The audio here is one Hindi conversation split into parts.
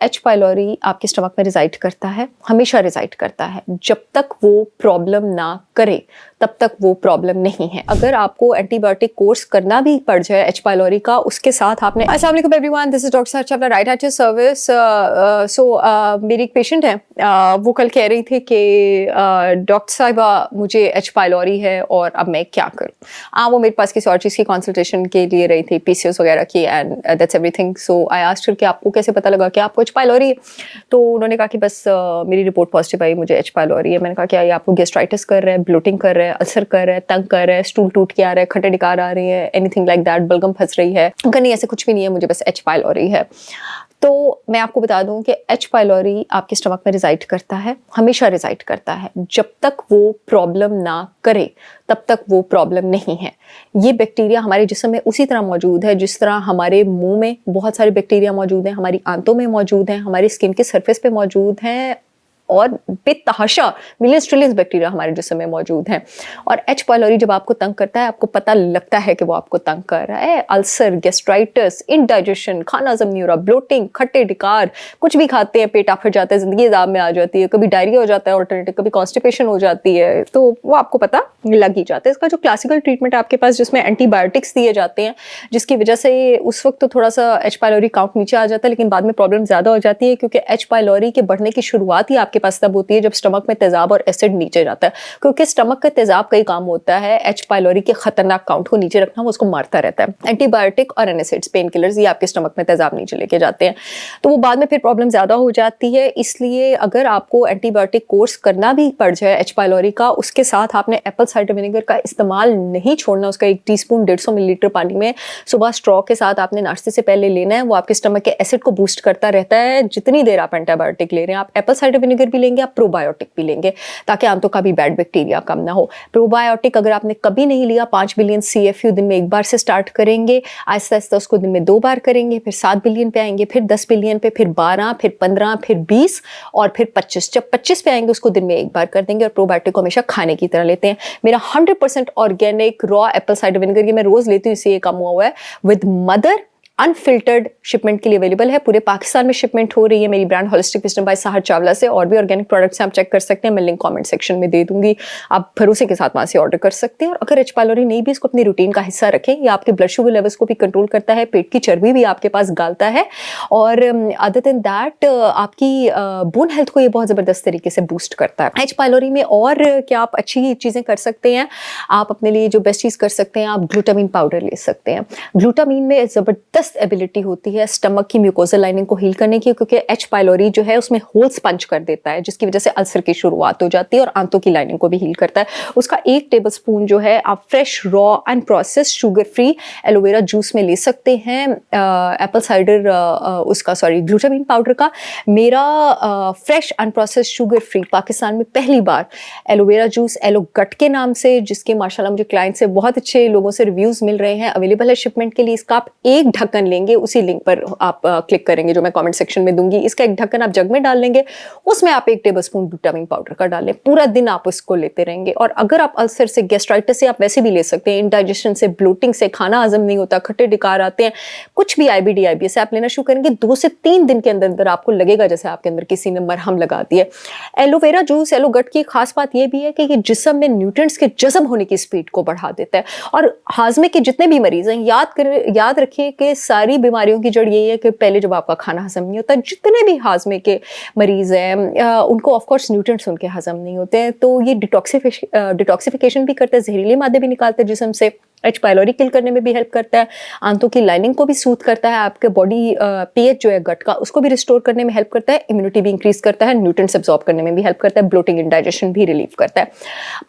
एच पाइलोरी आपके स्टमक में रिजाइड करता है, हमेशा रिजाइड करता है। जब तक वो प्रॉब्लम ना करे तब तक वो प्रॉब्लम नहीं है। अगर आपको एंटीबायोटिक कोर्स करना भी पड़ जाए एच पाइलोरी का, उसके साथ आपने अस्सलाम वालेकुम एवरीवन, दिस इज डॉक्टर साहब राइट एट योर सर्विस। मेरी एक पेशेंट है, वो कल कह रही थी कि डॉक्टर साहिबा मुझे एच पाइलोरी है और अब मैं क्या करूँ। वो मेरे पास किसी और चीज़ की कंसल्टेशन के लिए रही थी, पीसीओएस वगैरह की, and that's everything. So I asked her कि आपको कैसे पता लगा कि आपको एच पाइलोरी है। तो उन्होंने कहा कि बस मेरी रिपोर्ट पॉजिटिव आई, मुझे एच पाइलोरी है। मैंने कहा क्या ये आपको गैस्ट्राइटिस कर रहा है, ब्लोटिंग कर रहा है, अल्सर कर रहा है, तंग कर रहा है, स्टूल टूट के आ रहा है, खट्टे डिकार आ रही है, एनीथिंग लाइक दैट, बलगम फंस रही है? उनका नहीं, ऐसे कुछ भी नहीं है, मुझे बस एच पाइलोरी है। तो मैं आपको बता दूं कि एच पाइलोरी आपके स्टमक में रिजाइड करता है, हमेशा रिजाइड करता है। जब तक वो प्रॉब्लम ना करे तब तक वो प्रॉब्लम नहीं है। ये बैक्टीरिया हमारे जिस्म में उसी तरह मौजूद है जिस तरह हमारे मुंह में बहुत सारे बैक्टीरिया मौजूद हैं, हमारी आंतों में मौजूद हैं, हमारी स्किन के सरफेस पे मौजूद हैं, और बेतहाशा मिलियंस ट्रिलियंस बैक्टीरिया हमारे जिस्म में मौजूद हैं। और एच पाइलोरी जब आपको तंग करता है, आपको पता लगता है कि वो आपको तंग कर रहा है। अल्सर, गैस्ट्राइटिस, इंडाइजेशन, खाना हजम नहीं हो रहा, ब्लोटिंग, खट्टे डिकार, कुछ भी खाते हैं पेट आफर जाता है, जिंदगी अजाब में आ जाती है, कभी डायरिया हो जाता है ऑल्टरनेटिव, कभी कॉन्स्टिपेशन हो जाती है, तो वो आपको पता लग ही जाता है। इसका जो क्लासिकल ट्रीटमेंट आपके पास जिसमें एंटीबायोटिक्स दिए जाते हैं, जिसकी वजह से उस वक्त तो थोड़ा सा एच पाइलोरी काउंट नीचे आ जाता है, लेकिन बाद में प्रॉब्लम ज़्यादा हो जाती है, क्योंकि एच पाइलोरी के बढ़ने की शुरुआत ही आपके पास तब होती है जब स्टमक में तेजाब और एसिड नीचे जाता है। क्योंकि स्टमक का तेजाब का ही काम होता है एच पाइलोरी के खतरनाक काउंट को नीचे रखना, वो उसको मारता रहता है। एंटीबायोटिक और एनासिड्स, पेन किलर्स, ये आपके स्टमक में तेजाब नीचे लेके जाते हैं, तो वो बाद में फिर प्रॉब्लम ज्यादा हो जाती है। इसलिए अगर आपको एंटीबायोटिक कोर्स करना भी पड़ जाए एच पाइलोरी का, उसके साथ आपने एप्पल साइडर विनेगर का इस्तेमाल नहीं छोड़ना। उसका 1 टीस्पून 150 मिलीलीटर पानी में सुबह स्ट्रॉ के साथ आपने नाश्ते से पहले लेना है। वो आपके स्टमक के एसिड को बूस्ट करता रहता है जितनी देर आप एंटीबायोटिक ले रहे हैं। आप एप्पल साइडर विनेगर भी लेंगे, आप प्रोबायोटिक भी लेंगे, ताकि आंतों का भी बैड बैक्टीरिया कम ना हो। प्रोबायोटिक अगर आपने कभी नहीं लिया, 5 बिलियन CFU दिन में एक बार से स्टार्ट करेंगे, आहिस्ता आहिस्ता उसको दिन में 2 बार करेंगे, फिर 7 बिलियन पे आएंगे, फिर 10 बिलियन पे, फिर 12, फिर 15, फिर 20 और फिर 25। जब 25 पे आएंगे उसको दिन में एक बार कर देंगे। और प्रोबायोटिक को हमेशा खाने की तरह लेते हैं। मेरा 100% organic raw Apple cider vinegar, ये मैं रोज लेती हूँ, इससे ये कम हुआ हुआ है, विद मदर, अनफिल्टर्ड, शिपमेंट के लिए अवेलेबल है। पूरे पाकिस्तान में शिपमेंट हो रही है मेरी brand holistic wisdom by Sahar Chawla से। और भी ऑर्गेनिक प्रोडक्ट्स आप चेक कर सकते हैं, मैं लिंक कमेंट सेक्शन में दे दूंगी, आप भरोसे के साथ वहां से ऑर्डर कर सकते हैं। और अगर एच पाइलोरी नहीं भी, इसको अपनी रूटीन का हिस्सा रखें। ये आपके ब्लड शुगर लेवल्स को भी कंट्रोल करता है, पेट की चर्बी भी आपके पास गालता है, और अदर देन दैट आपकी बोन हेल्थ को ये बहुत जबरदस्त तरीके से बूस्ट करता है। एच पाइलोरी में और क्या आप अच्छी चीजें कर सकते हैं? आप अपने लिए जो बेस्ट चीज कर सकते हैं, आप ग्लूटामीन पाउडर ले सकते हैं। ग्लूटामीन में जबरदस्त एबिलिटी होती है स्टमक की म्यूकोजल लाइनिंग को हील करने की, क्योंकि एच पाइलोरी जो है उसमें होल्स पंच कर देता है, जिसकी वजह से अल्सर की शुरुआत हो जाती है, और आंतों की लाइनिंग को भी हील करता है। उसका 1 टेबलस्पून जो है आप fresh raw unprocessed sugar free aloe vera juice में ले सकते हैं। एप्पल साइडर ग्लूटामीन पाउडर का मेरा fresh unprocessed sugar free Pakistan में पहली बार एलोवेरा जूस एलो गट के नाम से, जिसके माशाल्लाह मुझे क्लाइंट से बहुत अच्छे लोगों से रिव्यूज मिल रहे हैं, अवेलेबल है शिपमेंट के लिए। इसका आप 1 ढक्कन लेंगे, उसी लिंक पर आप क्लिक करेंगे जो मैं कमेंट सेक्शन में दूंगी। इसका 1 ढक्कन आप जग में डाल लेंगे, उसमें आप 1 टेबलस्पून ग्लूटामीन पाउडर का डालें, पूरा दिन आप उसको लेते रहेंगे। और अगर आप अल्सर से, गैस्ट्राइटिस से, आप वैसे भी ले सकते हैं, इंडाइजेशन से, ब्लोटिंग से, खाना हजम नहीं होता, खट्टे डिकार आते हैं, कुछ भी IBD IBS से आप लेना शुरू करेंगे, 2 से 3 दिन के अंदर अंदर आपको लगेगा जैसे आपके अंदर किसी ने मरहम लगा दी है। एलोवेरा जूस एलो गट की खास बात यह भी है कि ये जिस्म में न्यूट्रिएंट्स के जज़ब होने की स्पीड को बढ़ा देता है। और हाजमे के जितने भी मरीज हैं, याद रखिए कि सारी बीमारियों की जड़ यही है कि पहले जब आपका खाना हजम नहीं होता, जितने भी हाजमे के मरीज हैं उनको ऑफ कोर्स न्यूट्रिएंट्स उनके हजम नहीं होते हैं, तो ये डिटॉक्सिफिकेशन भी करता है, जहरीले मादे भी निकालते हैं जिस्म से, एच पाइलोरी किल करने में भी हेल्प करता है, आंतों की लाइनिंग को भी सूथ करता है, आपके बॉडी पीएच जो है गट का उसको भी रिस्टोर करने में हेल्प करता है, इम्यूनिटी भी इंक्रीज करता है, न्यूट्रिएंट्स एब्जॉर्ब करने में भी हेल्प करता है, ब्लोटिंग इंडाइजेशन भी रिलीव करता है।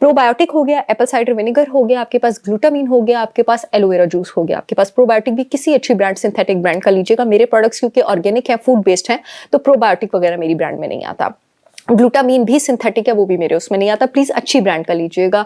प्रोबायोटिक हो गया, एप्पल साइडर विनेगर हो गया, आपके पास ग्लूटामीन हो गया, आपके पास एलोवेरा जूस हो गया, आपके पास प्रोबायोटिक भी किसी अच्छी ब्रांड, सिंथेटिक ब्रांड का लीजिएगा। मेरे प्रोडक्ट्स क्योंकि ऑर्गेनिक है, फूड बेस्ड है, तो प्रोबायोटिक वगैरह मेरी ब्रांड में नहीं आता। ग्लूटामीन भी सिंथेटिक है, वो भी मेरे उसमें नहीं आता, प्लीज़ अच्छी ब्रांड का लीजिएगा।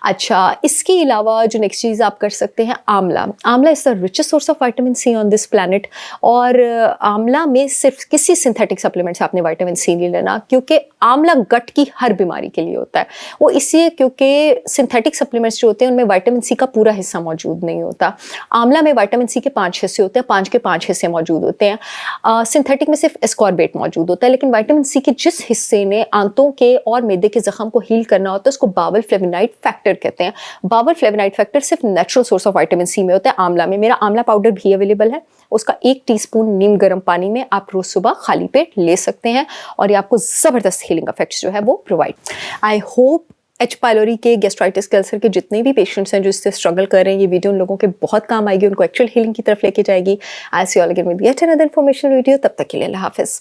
अच्छा, इसके अलावा जो नेक्स्ट चीज़ आप कर सकते हैं, आंवला। आंवला is the richest source of vitamin C on this planet. और आंवला में सिर्फ किसी सिंथेटिक सप्लीमेंट से आपने विटामिन सी नहीं लेना, क्योंकि आंवला गट की हर बीमारी के लिए होता है। वो इसलिए क्योंकि सिंथेटिक सप्लीमेंट्स जो होते हैं उनमें विटामिन सी का पूरा हिस्सा मौजूद नहीं होता। आंवला में विटामिन सी के 5 हिस्से होते हैं, 5 के 5 हिस्से मौजूद होते हैं। सिंथेटिक में सिर्फ एस्कॉर्बेट मौजूद होता है, लेकिन विटामिन सी के जिस हिस्से ने आंतों के और मैदे के जख्म को हील करना होता है उसको बावल फ्लेवोनाइड फैक्टर कहते हैं। बावल फ्लेवोनाइड फैक्टर सिर्फ natural source of vitamin C में होता है आंवला में। मेरा आंवला पाउडर भी अवेलेबल है, उसका 1 टीस्पून नीम गर्म पानी में आप रोज सुबह खाली पेट ले सकते हैं और ये आपको जबरदस्त हीलिंग इफेक्ट्स जो है वो provide. I hope H pylori के, गैस्ट्राइटिस के अल्सर के जितने भी पेशेंट्स हैं जो इससे स्ट्रगल कर रहे हैं, ये वीडियो उन लोगों के बहुत काम आएगी, उनको एक्चुअल हीलिंग की तरफ लेके जाएगी। I see you all again with yet another informational video. तब तक के लिए अल्लाह हाफिज़।